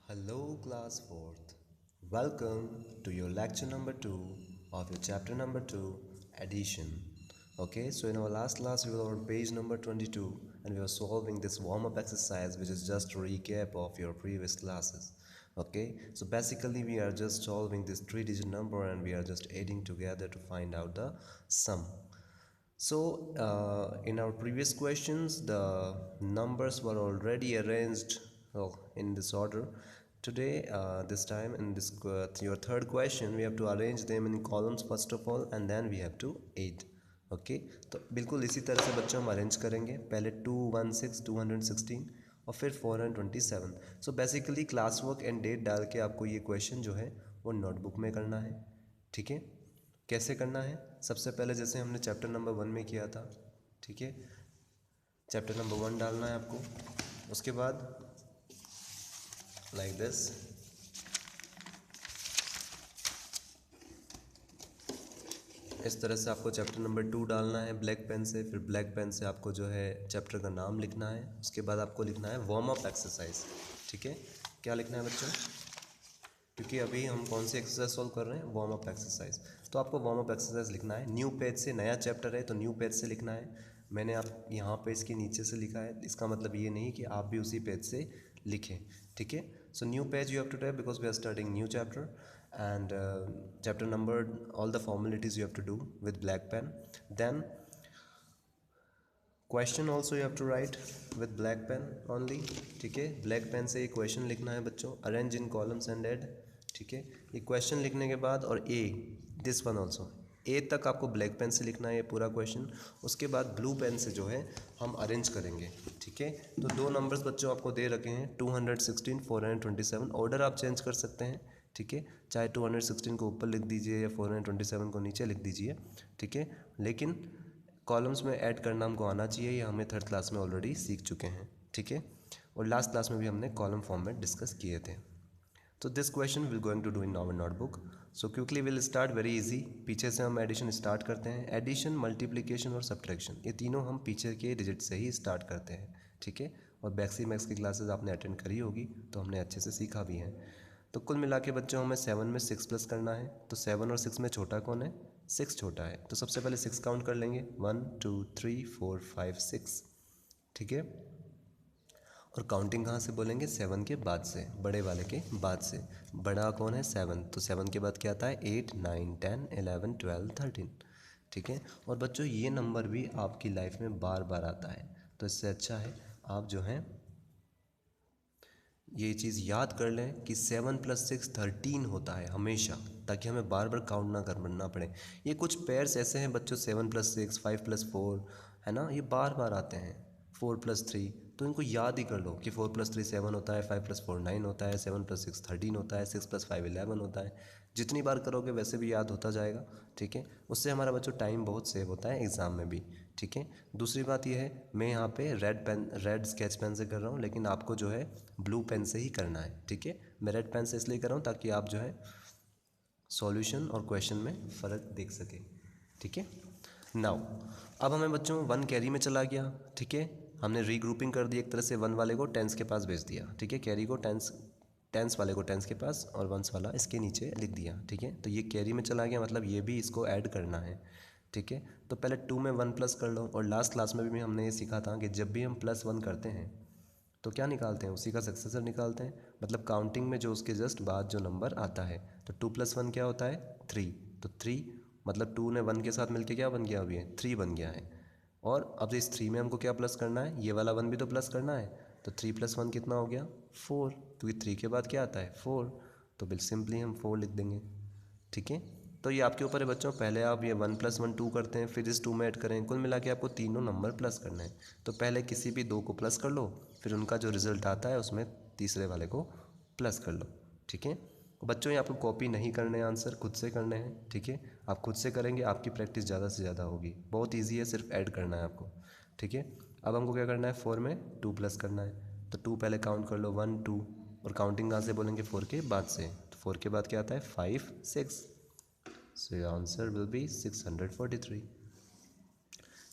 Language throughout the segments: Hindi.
Hello, class 4th. Welcome to your lecture number 2 of your chapter number 2, addition. Okay, so in our last class, we were on page number 22 and we were solving this warm up exercise, which is just a recap of your previous classes. Okay, so basically, we are just solving this 3-digit number and we are just adding together to find out the sum. So, in our previous questions, the numbers were already arranged in this order. Today, this time in this your third question, we have to arrange them in columns first of all, and then we have to add. Okay तो बिल्कुल इसी तरह से बच्चों हम अरेंज करेंगे, पहले 216 216 और फिर 427. So basically class work and date डाल के आपको ये क्वेश्चन जो है वो नोटबुक में करना है. ठीक है, कैसे करना है? सबसे पहले जैसे हमने चैप्टर नंबर 1 में किया था. ठीक है, चैप्टर नंबर 1 डालना है आपको. उसके बाद लाइक दिस, इस तरह से आपको चैप्टर नंबर 2 डालना है ब्लैक पेन से. फिर ब्लैक पेन से आपको जो है चैप्टर का नाम लिखना है. उसके बाद आपको लिखना है वार्म अप एक्सरसाइज. ठीक है, क्या लिखना है बच्चों? क्योंकि अभी हम कौन सी एक्सरसाइज सॉल्व कर रहे हैं? Warm up exercise. तो आपको वार्म अप एक्सरसाइज लिखना है. न्यू पेज से, नया चैप्टर है तो न्यू पेज से लिखना है. मैंने आप यहाँ पे इसके नीचे से लिखा है, इसका मतलब ये नहीं कि आप भी उसी पेज से लिखें. ठीक है, so new page you have to type because we are starting new chapter and chapter number, all the formalities you have to do with black pen. Then question also you have to write with black pen only. ठीक है, ब्लैक पेन से ये क्वेश्चन लिखना है बच्चों, arrange in columns and add. ठीक है, ये क्वेश्चन लिखने के बाद और A this one also, A तक आपको ब्लैक पेन से लिखना है ये पूरा क्वेश्चन. उसके बाद ब्लू पेन से जो है हम अरेंज करेंगे. ठीक है, तो दो नंबर्स बच्चों आपको दे रखे हैं 216 427. ऑर्डर आप चेंज कर सकते हैं. ठीक है, चाहे 216 को ऊपर लिख दीजिए या 427 को नीचे लिख दीजिए. ठीक है, लेकिन कॉलम्स में ऐड करना हमको आना चाहिए, ये हमें थर्ड क्लास में ऑलरेडी सीख चुके हैं. ठीक है, और लास्ट क्लास में भी हमने कॉलम फॉर्मेट डिस्कस किए थे. तो this question will going to do in our notebook. So quickly will start very easy. पीछे से हम एडिशन स्टार्ट करते हैं. एडिशन, मल्टीप्लिकेशन और सब्ट्रैक्शन, ये तीनों हम पीछे के डिजिट से ही स्टार्ट करते हैं. ठीक है, और बैक्सी मैक्स की क्लासेस आपने अटेंड करी होगी तो हमने अच्छे से सीखा भी है. तो कुल मिला के बच्चों हमें 7 में 6 प्लस करना है. तो 7 और 6 में छोटा कौन है? 6 छोटा है. तो सबसे पहले 6 काउंट कर लेंगे, 1 2 3 4 5 6. ठीक है, और काउंटिंग कहाँ से बोलेंगे? 7 के बाद से, बड़े वाले के बाद से. बड़ा कौन है? 7. तो 7 के बाद क्या आता है? 8 9 10 11 12 13. ठीक है, और बच्चों ये नंबर भी आपकी लाइफ में बार बार आता है, तो इससे अच्छा है आप जो हैं ये चीज़ याद कर लें कि 7 + 6 13 होता है हमेशा, ताकि हमें बार बार काउंट ना करना पड़े. ये कुछ पेयर्स ऐसे हैं बच्चों, 7 + 6 5 + 4 है ना, ये बार बार आते हैं. 4 + 3, तो इनको याद ही कर लो कि 4 + 3 7 होता है, 5 + 4 9 होता है, 7 + 6 13 होता है, 6 + 5 11 होता है. जितनी बार करोगे वैसे भी याद होता जाएगा. ठीक है, उससे हमारा बच्चों टाइम बहुत सेव होता है एग्ज़ाम में भी. ठीक है, दूसरी बात यह है, मैं यहाँ पे रेड स्केच पेन से कर रहा हूँ, लेकिन आपको जो है ब्लू पेन से ही करना है. ठीक है, मैं रेड पेन से इसलिए कर रहा हूँ ताकि आप जो है सॉल्यूशन और क्वेश्चन में फ़र्क देख सकें. ठीक है, नाउ अब हमें बच्चों 1 कैरी में चला गया. ठीक है, हमने रीग्रुपिंग कर दी एक तरह से, 1 वाले को टेंस के पास भेज दिया. ठीक है, कैरी को टेंस वाले को टेंस के पास और वंस वाला इसके नीचे लिख दिया. ठीक है, तो ये कैरी में चला गया, मतलब ये भी इसको ऐड करना है. ठीक है, तो पहले 2 में 1 प्लस कर लो. और लास्ट क्लास में भी हमने ये सीखा था कि जब भी हम +1 करते हैं तो क्या निकालते हैं? उसी का सक्सेसर निकालते हैं, मतलब काउंटिंग में जो उसके जस्ट बाद जो नंबर आता है. तो 2 + 1 क्या होता है? 3. तो 3 मतलब 2 ने 1 के साथ मिलके क्या बन गया? अभी है 3 बन गया है. और अब इस 3 में हमको क्या प्लस करना है? ये वाला 1 भी तो प्लस करना है. तो 3 + 1 कितना हो गया? 4, क्योंकि 3 के बाद क्या आता है? 4. तो बिल सिंपली हम 4 लिख देंगे. ठीक है, तो ये आपके ऊपर है बच्चों. पहले आप ये 1 + 1 2 करते हैं, फिर इस 2 में ऐड करें. कुल मिला के आपको तीनों नंबर प्लस करना है. तो पहले किसी भी 2 को प्लस कर लो, फिर उनका जो रिज़ल्ट आता है उसमें तीसरे वाले को प्लस कर लो. ठीक है, बच्चों ये आपको कॉपी नहीं करने, आंसर खुद से करने हैं. ठीक है, आप खुद से करेंगे, आपकी प्रैक्टिस ज़्यादा से ज़्यादा होगी. बहुत ईजी है, सिर्फ ऐड करना है आपको. ठीक है, अब हमको क्या करना है? 4 में 2 प्लस करना है. तो 2 पहले काउंट कर लो, 1 2, और काउंटिंग कहाँ से बोलेंगे? 4 के बाद से. तो 4 के बाद क्या आता है? 5 6. So your answer will be 643.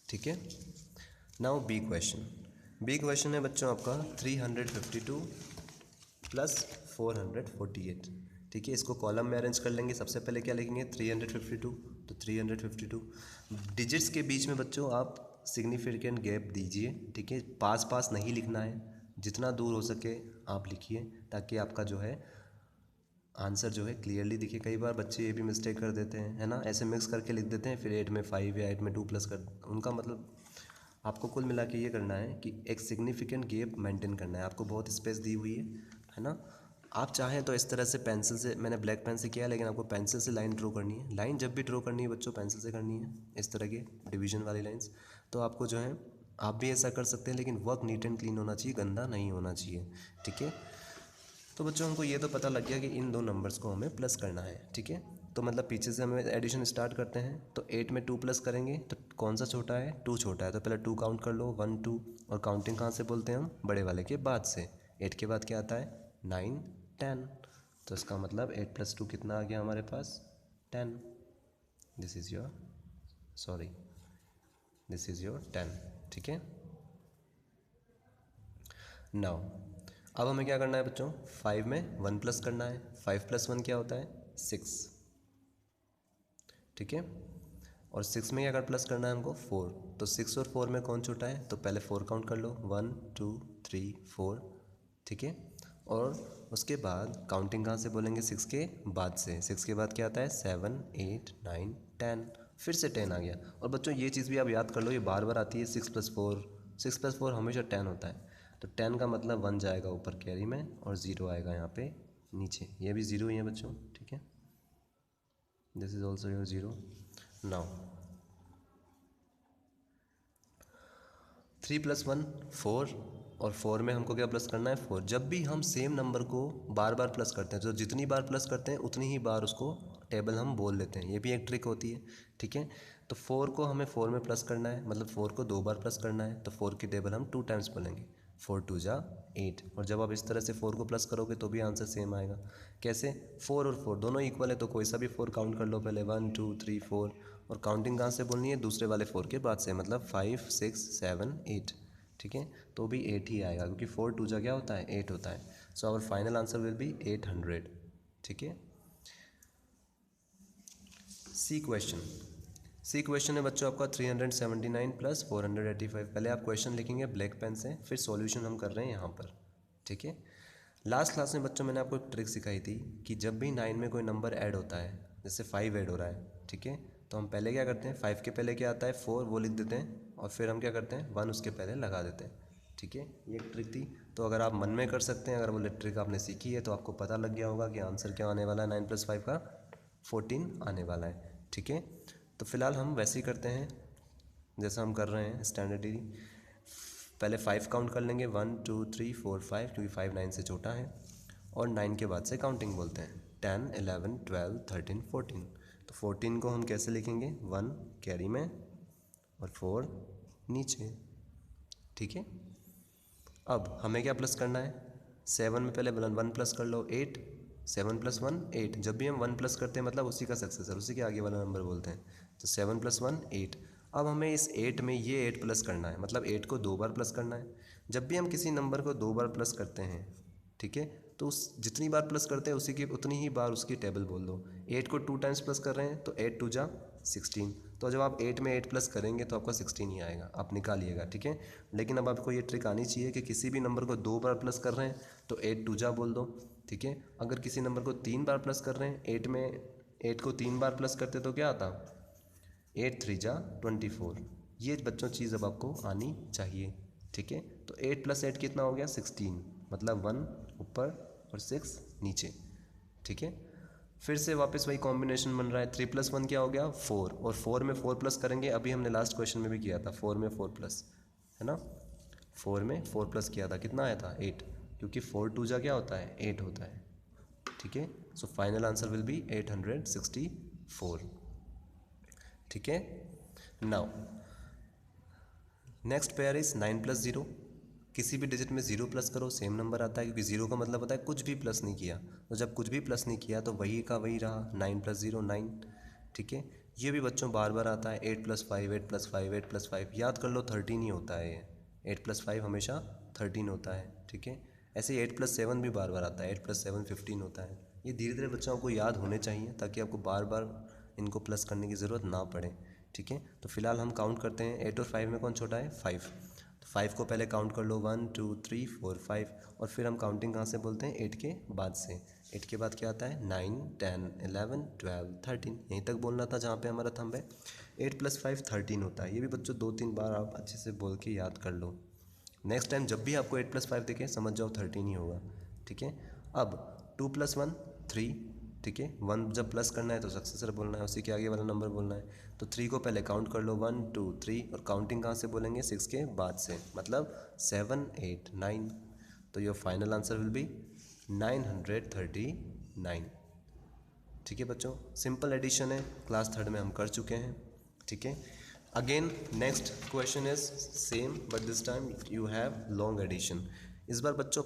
ठीक है, now B question. B question है बच्चों आपका 352 प्लस 448, ठीक है। इसको कॉलम में अरेंज कर लेंगे। सबसे पहले क्या लिखेंगे 352, तो 352 डिजिट्स के बीच में बच्चों आप सिग्निफिकेंट गैप दीजिए, ठीक है। पास पास नहीं लिखना है, जितना दूर हो सके आप लिखिए ताकि आपका जो है आंसर जो है क्लियरली दिखे। कई बार बच्चे ये भी मिस्टेक कर देते हैं, है ना, ऐसे मिक्स करके लिख देते हैं, फिर 8 में 5 या 8 में 2 प्लस कर, उनका मतलब आपको कुल मिला के ये करना है कि एक सिग्निफिकेंट गैप मेंटेन करना है। आपको बहुत स्पेस दी हुई है ना। आप चाहें तो इस तरह से पेंसिल से, मैंने ब्लैक पेन से किया, लेकिन आपको पेंसिल से लाइन ड्रॉ करनी है। लाइन जब भी ड्रॉ करनी है बच्चों पेंसिल से करनी है, इस तरह के डिवीजन वाली लाइंस। तो आपको जो है आप भी ऐसा कर सकते हैं, लेकिन वर्क नीट एंड क्लीन होना चाहिए, गंदा नहीं होना चाहिए, ठीक है। तो बच्चों हमको ये तो पता लग गया कि इन दो नंबर्स को हमें प्लस करना है, ठीक है। तो मतलब पीछे से हमें एडिशन स्टार्ट करते हैं। तो 8 में 2 प्लस करेंगे तो कौन सा छोटा है, 2 छोटा है, तो पहले 2 काउंट कर लो, 1 2, और काउंटिंग कहाँ से बोलते हैं हम, बड़े वाले के बाद से। 8 के बाद क्या आता है 9 10, तो इसका मतलब 8 + 2 कितना आ गया हमारे पास 10। दिस इज़ योर 10, ठीक है। नाउ अब हमें क्या करना है बच्चों, 5 में 1 प्लस करना है। 5 + 1 क्या होता है 6, ठीक है। और 6 में क्या प्लस करना है हमको 4, तो 6 और 4 में कौन छोटा है, तो पहले 4 काउंट कर लो, 1 2 3 4, ठीक है। और उसके बाद काउंटिंग कहाँ से बोलेंगे 6 के बाद से। 6 के बाद क्या आता है 7 8 9 10, फिर से 10 आ गया। और बच्चों ये चीज़ भी आप याद कर लो, ये बार बार आती है, 6 + 4, 6 + 4 हमेशा 10 होता है। तो 10 का मतलब 1 जाएगा ऊपर कैरी में और 0 आएगा यहाँ पे नीचे, ये भी 0 ही है बच्चों, ठीक है। This is also your 0। Now 3 + 1 4, और 4 में हमको क्या प्लस करना है 4। जब भी हम सेम नंबर को बार बार प्लस करते हैं, तो जितनी बार प्लस करते हैं उतनी ही बार उसको टेबल हम बोल लेते हैं, ये भी एक ट्रिक होती है, ठीक है। तो 4 को हमें 4 में प्लस करना है, मतलब 4 को 2 बार प्लस करना है, तो 4 की टेबल हम 2 टाइम्स बोलेंगे, 4 2 जा 8। और जब आप इस तरह से 4 को प्लस करोगे तो भी आंसर सेम आएगा। कैसे, 4 और 4 दोनों इक्वल है, तो कोई सा भी 4 काउंट कर लो पहले, 1 2 3 4, और काउंटिंग कहाँ से बोलनी है, दूसरे वाले 4 के बाद से, मतलब 5 6 7 8, ठीक है। तो भी 8 ही आएगा, क्योंकि 4 2 जा क्या होता है 8 होता है। So our final answer will be 800, ठीक है। सी क्वेश्चन है बच्चों आपका 379 + 485। पहले आप क्वेश्चन लिखेंगे ब्लैक पेन से, फिर सॉल्यूशन हम कर रहे हैं यहाँ पर, ठीक है। लास्ट क्लास में बच्चों मैंने आपको एक ट्रिक सिखाई थी कि जब भी 9 में कोई नंबर ऐड होता है, जैसे 5 ऐड हो रहा है, ठीक है, तो हम पहले क्या करते हैं, 5 के पहले क्या आता है 4, वो लिख देते हैं, और फिर हम क्या करते हैं 1 उसके पहले लगा देते हैं, ठीक है। ये एक ट्रिक थी, तो अगर आप मन में कर सकते हैं, अगर वो ट्रिक आपने सीखी है तो आपको पता लग गया होगा कि आंसर क्या आने वाला है, 9 + 5 का 14 आने वाला है, ठीक है। तो फिलहाल हम वैसे ही करते हैं जैसा हम कर रहे हैं स्टैंडर्डली। पहले 5 काउंट कर लेंगे, 1 2 3 4 5, क्योंकि 5 9 से छोटा है, और 9 के बाद से काउंटिंग बोलते हैं, 10 11 12 13 14। तो 14 को हम कैसे लिखेंगे, 1 कैरी में और 4 नीचे, ठीक है। अब हमें क्या प्लस करना है, 7 में पहले 1 प्लस कर लो 8, 7 + 1 8। जब भी हम 1 प्लस करते हैं मतलब उसी का सक्सेसर, उसी के आगे वाला नंबर बोलते हैं। तो 7 + 1 8। अब हमें इस 8 में ये 8 प्लस करना है, मतलब 8 को 2 बार प्लस करना है। जब भी हम किसी नंबर को 2 बार प्लस करते हैं, ठीक है, तो उस जितनी बार प्लस करते हैं उसी की उतनी ही बार उसकी टेबल बोल दो। 8 को 2 टाइम्स प्लस कर रहे हैं, तो 8 2 जा 16। तो जब आप 8 में 8 प्लस करेंगे तो आपका 16 ही आएगा, आप निकालिएगा, ठीक है। लेकिन अब आपको ये ट्रिक आनी चाहिए कि किसी भी नंबर को 2 बार प्लस कर रहे हैं तो 8 2 जा बोल दो, ठीक है। अगर किसी नंबर को 3 बार प्लस कर रहे हैं, 8 को 3 बार प्लस करते तो क्या आता, 8 3 जा 24। ये बच्चों चीज़ अब आपको आनी चाहिए, ठीक है। तो 8 + 8 कितना हो गया 16, मतलब 1 ऊपर और 6 नीचे, ठीक है। फिर से वापस वही कॉम्बिनेशन बन रहा है, 3 + 1 क्या हो गया 4, और 4 में 4 प्लस करेंगे, अभी हमने लास्ट क्वेश्चन में भी किया था, 4 में 4 प्लस, है ना। 4 में 4 प्लस किया था, कितना आया था 8, क्योंकि 4 2 जा क्या होता है 8 होता है, ठीक है। So final answer will B 864, ठीक है। Now next pair is 9 + 0। किसी भी डिजिट में 0 प्लस करो सेम नंबर आता है, क्योंकि 0 का मतलब होता है कुछ भी प्लस नहीं किया। तो जब कुछ भी प्लस नहीं किया तो वही का वही रहा, 9 + 0 9, ठीक है। ये भी बच्चों बार बार आता है, 8 + 5 8 + 5 8 + 5, याद कर लो 13 ही होता है ये, 8 + 5 हमेशा 13 होता है, ठीक है। ऐसे 8+7 भी बार बार आता है, 8+7 15 होता है। ये धीरे धीरे बच्चों को याद होने चाहिए ताकि आपको बार बार इनको प्लस करने की ज़रूरत ना पड़े, ठीक है। तो फिलहाल हम काउंट करते हैं, 8 और 5 में कौन छोटा है, 5। तो 5 को पहले काउंट कर लो, 1 2 3 4 5, और फिर हम काउंटिंग कहाँ से बोलते हैं, 8 के बाद से। 8 के बाद क्या आता है, 9 10 11 12 13, यहीं तक बोलना था जहाँ पे हमारा थंब है। 8+5 13 होता है। ये भी बच्चों 2-3 बार आप अच्छे से बोल के याद कर लो। नेक्स्ट टाइम जब भी आपको 8+5 दिखे समझ जाओ 13 ही होगा, ठीक है। अब 2+1 3, ठीक है। 1 जब प्लस करना है तो सक्सेसर बोलना है, उसी के आगे वाला नंबर बोलना है। तो 3 को पहले काउंट कर लो, 1 2 3, और काउंटिंग कहाँ से बोलेंगे, 6 के बाद से, मतलब 7 8 9। तो your final answer will B 939, ठीक है बच्चों। सिंपल एडिशन है, क्लास 3rd में हम कर चुके हैं, ठीक है। Again next question is same but this time you have long addition. इस बार बच्चों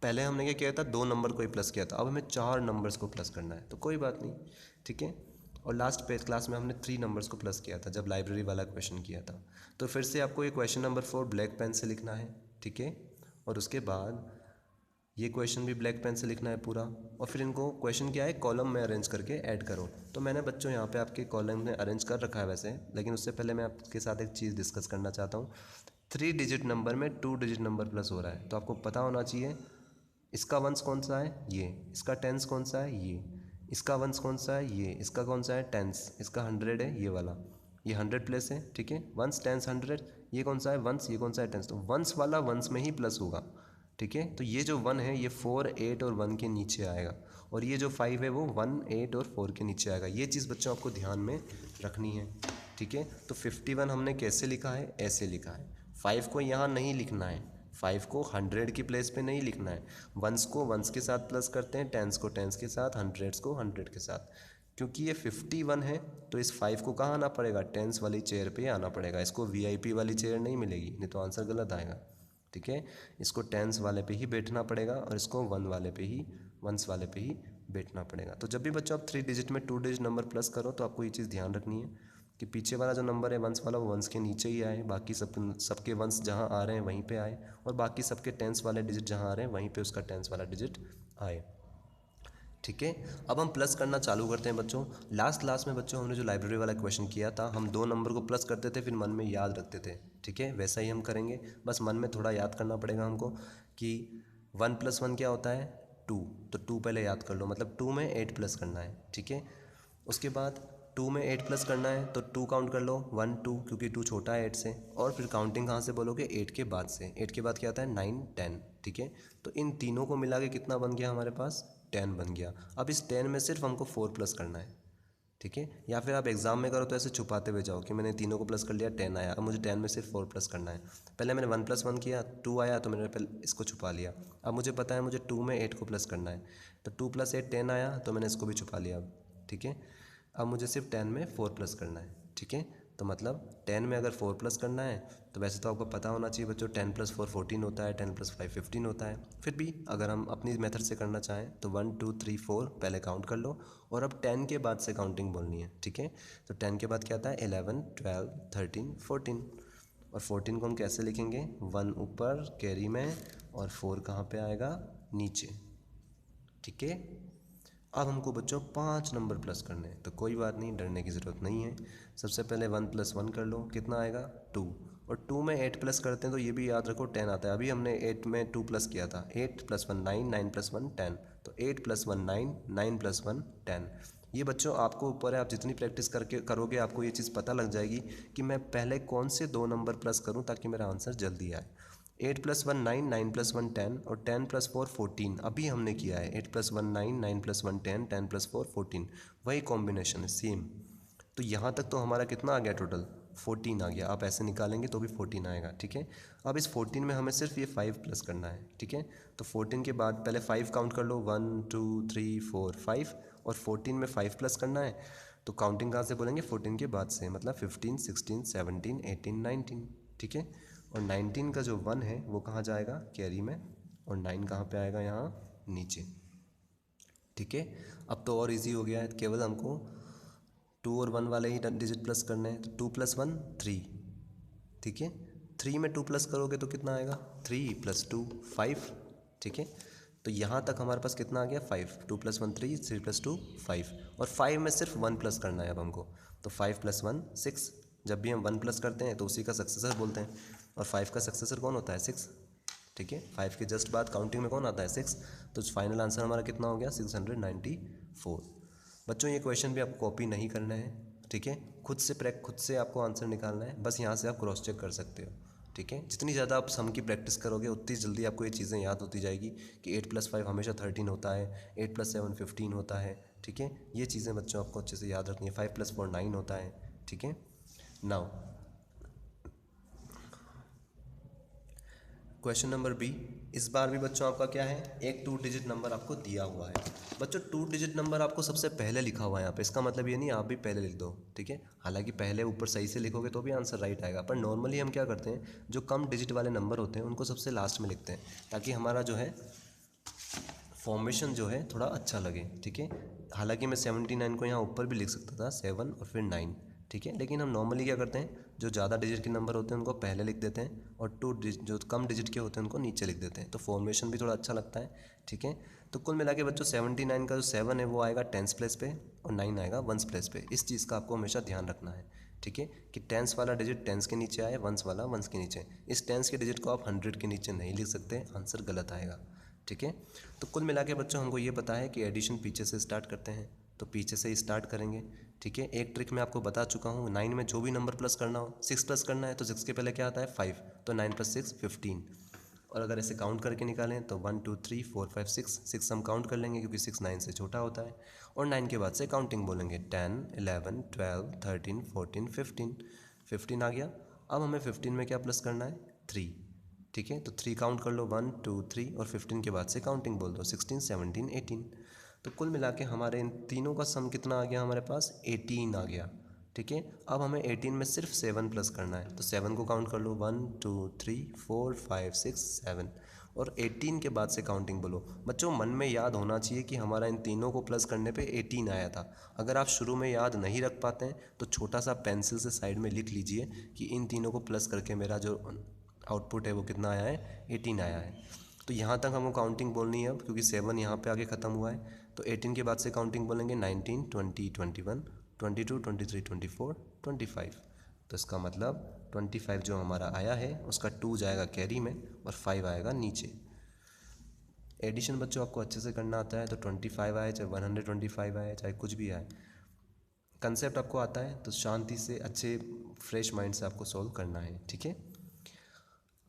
पहले हमने क्या किया था, 2 नंबर को ही प्लस किया था, अब हमें 4 नंबर्स को प्लस करना है, तो कोई बात नहीं, ठीक है। और लास्ट पे क्लास में हमने 3 नंबर्स को प्लस किया था जब लाइब्रेरी वाला क्वेश्चन किया था। तो फिर से आपको ये क्वेश्चन नंबर 4 ब्लैक पेन से लिखना है, ठीक है। और उसके बाद ये क्वेश्चन भी ब्लैक पेन से लिखना है पूरा, और फिर इनको क्वेश्चन क्या है, कॉलम में अरेंज करके ऐड करो। तो मैंने बच्चों यहाँ पे आपके कॉलम में अरेंज कर रखा है वैसे, लेकिन उससे पहले मैं आपके साथ एक चीज़ डिस्कस करना चाहता हूँ। 3 डिजिट नंबर में 2 डिजिट नंबर प्लस हो रहा है, तो आपको पता होना चाहिए इसका वंस कौन सा है, ये, इसका टेंस कौन सा है, ये, इसका वंस कौन सा है, ये, इसका कौन सा है टेंस, इसका 100 है ये वाला, ये 100 प्लस है, ठीक है। वंस टेंस 100, ये कौन सा है वंस, ये कौन सा है टेंस, तो वंस वाला वंस में ही प्लस होगा, ठीक है। तो ये जो 1 है ये 4 8 और 1 के नीचे आएगा, और ये जो 5 है वो 1 8 और 4 के नीचे आएगा। ये चीज़ बच्चों आपको ध्यान में रखनी है, ठीक है। तो 51 हमने कैसे लिखा है, ऐसे लिखा है। 5 को यहाँ नहीं लिखना है, 5 को 100 की प्लेस पे नहीं लिखना है, वंस को वंस के साथ प्लस करते हैं, टेंस को टेंस के साथ, 100 को 100 के साथ। क्योंकि ये 51 है तो इस 5 को कहाँ आना पड़ेगा, टेंस वाली चेयर पे आना पड़ेगा। इसको VIP वाली चेयर नहीं मिलेगी, नहीं तो आंसर गलत आएगा, ठीक है। इसको टेंस वाले पे ही बैठना पड़ेगा, और इसको वंस वाले पे ही बैठना पड़ेगा। तो जब भी बच्चों आप 3 डिजिट में 2 डिजिट नंबर प्लस करो तो आपको ये चीज़ ध्यान रखनी है कि पीछे वाला जो नंबर है वंस वाला, वो वंस के नीचे ही आए, बाकी सबके वंस जहाँ आ रहे हैं वहीं पे आए, और बाकी सबके टेंस वाले डिजिट जहाँ आ रहे हैं वहीं पे उसका टेंस वाला डिजिट आए, ठीक है। अब हम प्लस करना चालू करते हैं बच्चों। लास्ट में बच्चों हमने जो लाइब्रेरी वाला क्वेश्चन किया था, हम 2 नंबर को प्लस करते थे फिर मन में याद रखते थे, ठीक है। वैसा ही हम करेंगे, बस मन में थोड़ा याद करना पड़ेगा हमको कि 1+1 क्या होता है, 2। तो 2 पहले याद कर लो, मतलब 2 में 8 प्लस करना है, ठीक है। उसके बाद 2 में 8 प्लस करना है तो 2 काउंट कर लो, 1 2, क्योंकि 2 छोटा है 8 से, और फिर काउंटिंग कहाँ से बोलोगे, 8 के बाद से। 8 के बाद क्या आता है, 9 10, ठीक है। तो इन तीनों को मिला के कितना बन गया हमारे पास, 10 बन गया। अब इस 10 में सिर्फ हमको 4 प्लस करना है, ठीक है। या फिर आप एग्जाम में करो तो ऐसे छुपाते हुए जाओ कि मैंने तीनों को प्लस कर लिया, 10 आया, अब मुझे 10 में सिर्फ 4 प्लस करना है। पहले मैंने 1+1 किया, 2 आया तो मैंने पहले इसको छुपा लिया। अब मुझे पता है मुझे 2 में 8 को प्लस करना है, तो 2 + 8 10 आया तो मैंने इसको भी छुपा लिया अब, ठीक है। अब मुझे सिर्फ 10 में 4 प्लस करना है, ठीक है। तो मतलब 10 में अगर 4 प्लस करना है तो वैसे तो आपको पता होना चाहिए बच्चों, 10 + 4 14 होता है, 10 + 5 15 होता है। फिर भी अगर हम अपनी मेथड से करना चाहें तो 1 2 3 4 पहले काउंट कर लो, और अब 10 के बाद से काउंटिंग बोलनी है, ठीक है। तो 10 के बाद क्या आता है, 11 12 13 14, और 14 को हम कैसे लिखेंगे, 1 ऊपर कैरी में और 4 कहाँ पे आएगा, नीचे, ठीक है। अब हमको बच्चों 5 नंबर प्लस करने हैं, तो कोई बात नहीं, डरने की ज़रूरत नहीं है। सबसे पहले 1+1 कर लो, कितना आएगा, 2, और 2 में 8 प्लस करते हैं तो ये भी याद रखो 10 आता है। अभी हमने 8 में 2 प्लस किया था, 8 + 1 9, 9 + 1 10, तो 8 + 1 9, 9 + 1 10। ये बच्चों आपको ऊपर है, आप जितनी प्रैक्टिस करके करोगे आपको ये चीज़ पता लग जाएगी कि मैं पहले कौन से 2 नंबर प्लस करूँ ताकि मेरा आंसर जल्दी आए। 8 + 1 9, 9 + 1 10, और 10 + 4 14 अभी हमने किया है। 8 + 1 9, 9 + 1 10, 10 + 4 14, वही कॉम्बिनेशन है सेम। तो यहाँ तक तो हमारा कितना आ गया, टोटल 14 आ गया। आप ऐसे निकालेंगे तो भी 14 आएगा, ठीक है। अब इस 14 में हमें सिर्फ ये 5 प्लस करना है, ठीक है। तो 14 के बाद पहले 5 काउंट कर लो, 1 2 3 4 5, और 14 में 5 प्लस करना है तो काउंटिंग कहाँ से बोलेंगे, 14 के बाद से, मतलब 15 16 17 18 19, ठीक है। और 19 का जो 1 है वो कहाँ जाएगा, कैरी में, और 9 कहाँ पे आएगा, यहाँ नीचे, ठीक है। अब तो और इजी हो गया है, केवल हमको 2 और 1 वाले ही डिजिट प्लस करने हैं। तो 2 + 1 3, ठीक है। 3 में 2 प्लस करोगे तो कितना आएगा, 3 + 2 5, ठीक है। तो यहाँ तक हमारे पास कितना आ गया 5, 2 + 1 3, 3 + 2 5, और 5 में सिर्फ 1 प्लस करना है अब हमको। तो 5 + 1 6, जब भी हम 1 प्लस करते हैं तो उसी का सक्सेसर बोलते हैं, और 5 का सक्सेसर कौन होता है 6, ठीक है। 5 के जस्ट बाद काउंटिंग में कौन आता है 6, तो फाइनल आंसर हमारा कितना हो गया 694। बच्चों ये क्वेश्चन भी आपको कॉपी नहीं करना है, ठीक है, खुद से आपको आंसर निकालना है, बस यहाँ से आप क्रॉस चेक कर सकते हो, ठीक है। जितनी ज़्यादा आप सम की प्रैक्टिस करोगे उतनी जल्दी आपको ये चीज़ें याद होती जाएगी कि 8 + 5 हमेशा 13 होता है, 8 + 7 15 होता है, ठीक है। ये चीज़ें बच्चों आपको अच्छे से याद रखनी है। 5 + 4 9 होता है, ठीक है। नाउ क्वेश्चन नंबर बी, इस बार भी बच्चों आपका क्या है, एक 2 डिजिट नंबर आपको दिया हुआ है। बच्चों 2 डिजिट नंबर आपको सबसे पहले लिखा हुआ है यहाँ पे, इसका मतलब ये नहीं आप भी पहले लिख दो, ठीक है। हालांकि पहले ऊपर सही से लिखोगे तो भी आंसर राइट आएगा, पर नॉर्मली हम क्या करते हैं, जो कम डिजिट वाले नंबर होते हैं उनको सबसे लास्ट में लिखते हैं, ताकि हमारा जो है फॉर्मेशन जो है थोड़ा अच्छा लगे, ठीक है। हालांकि मैं 79 को यहाँ ऊपर भी लिख सकता था, 7 और फिर 9, ठीक है, लेकिन हम नॉर्मली क्या करते हैं, जो ज़्यादा डिजिट के नंबर होते हैं उनको पहले लिख देते हैं, और जो कम डिजिट के होते हैं उनको नीचे लिख देते हैं, तो फॉर्मेशन भी थोड़ा अच्छा लगता है, ठीक है। तो कुल मिला के बच्चों 79 का जो 7 है वो आएगा 10s प्लेस पे, और 9 आएगा 1s प्लेस पे। इस चीज़ का आपको हमेशा ध्यान रखना है, ठीक है, कि 10s वाला डिजिट 10s के नीचे आए, 1s वाला 1s के नीचे। इस 10s के डिजिट को आप 100 के नीचे नहीं लिख सकते, आंसर गलत आएगा, ठीक है। तो कुल मिला के बच्चों हमको ये पता है कि एडिशन पीछे से स्टार्ट करते हैं, तो पीछे से ही स्टार्ट करेंगे, ठीक है। एक ट्रिक मैं आपको बता चुका हूँ, 9 में जो भी नंबर प्लस करना हो, 6 प्लस करना है तो 6 के पहले क्या आता है 5, तो 9 + 6 15, और अगर ऐसे काउंट करके निकालें तो 1 2 3 4 5 6 हम काउंट कर लेंगे क्योंकि 6 9 से छोटा होता है, और 9 के बाद से काउंटिंग बोलेंगे 10 11 12 13 14 15 आ गया। अब हमें 15 में क्या प्लस करना है 3, ठीक है, तो 3 काउंट कर लो 1 2 3, और 15 के बाद से काउंटिंग बोल दो 16 17 18। तो कुल मिला के हमारे इन तीनों का सम कितना आ गया हमारे पास 18 आ गया, ठीक है। अब हमें 18 में सिर्फ 7 प्लस करना है, तो 7 को काउंट कर लो 1 2 3 4 5 6 7, और 18 के बाद से काउंटिंग बोलो। बच्चों मन में याद होना चाहिए कि हमारा इन तीनों को प्लस करने पे 18 आया था। अगर आप शुरू में याद नहीं रख पाते हैं तो छोटा सा पेंसिल से साइड में लिख लीजिए कि इन तीनों को प्लस करके मेरा जो आउटपुट है वो कितना आया है 18 आया है। तो यहाँ तक हमको काउंटिंग बोलनी है अब, क्योंकि 7 यहाँ पे आगे ख़त्म हुआ है, तो 18 के बाद से काउंटिंग बोलेंगे 19 20 21 22 23 24 25। तो इसका मतलब 25 जो हमारा आया है उसका 2 जाएगा कैरी में और 5 आएगा नीचे। एडिशन बच्चों आपको अच्छे से करना आता है तो 25 आए चाहे 125 आए चाहे कुछ भी आए, कंसेप्ट आपको आता है तो शांति से अच्छे फ्रेश माइंड से आपको सॉल्व करना है, ठीक है।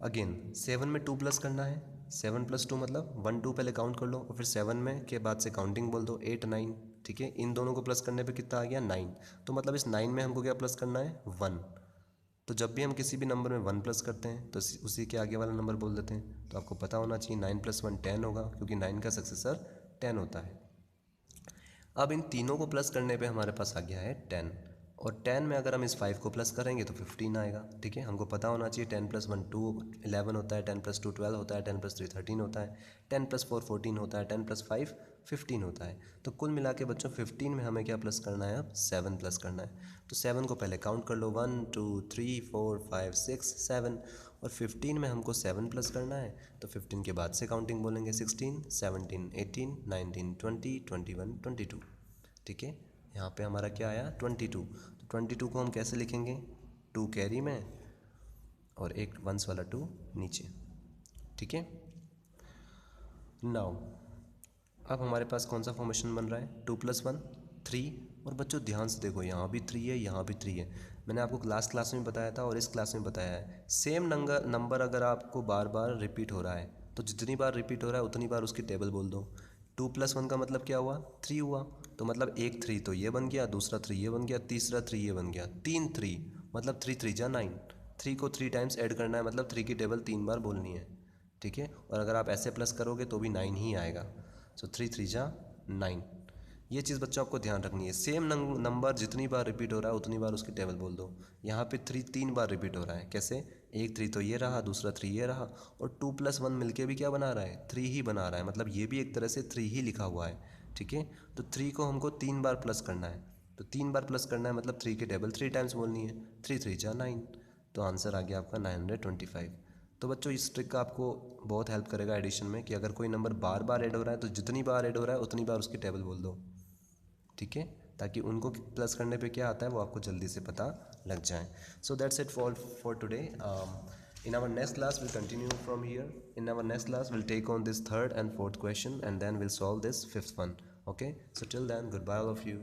अगेन 7 में 2 प्लस करना है, 7 + 2 मतलब 1 2 पहले काउंट कर लो और फिर 7 में के बाद से काउंटिंग बोल दो 8 9, ठीक है। इन दोनों को प्लस करने पे कितना आ गया 9, तो मतलब इस 9 में हमको क्या प्लस करना है 1। तो जब भी हम किसी भी नंबर में 1 प्लस करते हैं तो उसी के आगे वाला नंबर बोल देते हैं, तो आपको पता होना चाहिए 9 + 1 10 होगा, क्योंकि 9 का सक्सेसर 10 होता है। अब इन तीनों को प्लस करने पे हमारे पास आ गया है 10, और 10 में अगर हम इस 5 को प्लस करेंगे तो 15 आएगा, ठीक है। हमको पता होना चाहिए 10 + 1 2 11 होता है, 10 + 2 12 होता है, 10 + 3 13 होता है, 10 + 4 14 होता है, 10 + 5 15 होता है। तो कुल मिला के बच्चों 15 में हमें क्या प्लस करना है अब 7 प्लस करना है, तो 7 को पहले काउंट कर लो 1 2 3 4 5 6 7, और 15 में हमको 7 प्लस करना है, तो 15 के बाद से काउंटिंग बोलेंगे 16 17 18 19 20 21 22, ठीक है। यहाँ पे हमारा क्या आया 22, तो 22 को हम कैसे लिखेंगे 2 कैरी में और एक 1s वाला 2 नीचे, ठीक है। नाउ अब हमारे पास कौन सा फॉर्मेशन बन रहा है 2 + 1 3, और बच्चों ध्यान से देखो यहाँ भी 3 है यहाँ भी 3 है, मैंने आपको लास्ट क्लास में बताया था और इस क्लास में बताया है। सेम नंबर अगर आपको बार बार रिपीट हो रहा है तो जितनी बार रिपीट हो रहा है उतनी बार उसकी टेबल बोल दो। 2 + 1 का मतलब क्या हुआ 3 हुआ, तो मतलब एक 3 तो ये बन गया, दूसरा 3 ये बन गया, तीसरा 3 ये बन गया, 3 3 मतलब 3 3 जा 9। 3 को 3 टाइम्स ऐड करना है, मतलब 3 की टेबल 3 बार बोलनी है, ठीक है। और अगर आप ऐसे प्लस करोगे तो भी 9 ही आएगा, सो 3 3 जा 9। ये चीज़ बच्चों आपको ध्यान रखनी है, सेम नंबर जितनी बार रिपीट हो रहा है उतनी बार उसकी टेबल बोल दो। यहाँ पे 3 3 बार रिपीट हो रहा है, कैसे एक 3 तो ये रहा, दूसरा 3 ये रहा, और 2 + 1 मिलके भी क्या बना रहा है 3 ही बना रहा है, मतलब ये भी एक तरह से 3 ही लिखा हुआ है, ठीक है। तो 3 को हमको 3 बार प्लस करना है, तो 3 बार प्लस करना है मतलब 3 की टेबल 3 टाइम्स बोलनी है, 3 3 जा 9, तो आंसर आ गया आपका 925। तो बच्चों इस ट्रिक का आपको बहुत हेल्प करेगा एडिशन में, कि अगर कोई नंबर बार बार ऐड हो रहा है तो जितनी बार ऐड हो रहा है उतनी बार उसकी टेबल बोल दो, ठीक है, ताकि उनको प्लस करने पे क्या आता है वो आपको जल्दी से पता लग जाए. So that's it for today. In our next class we'll continue from here. In our next class we'll take on this third and fourth question, and then we'll solve this fifth one. Okay, so till then, goodbye all of you.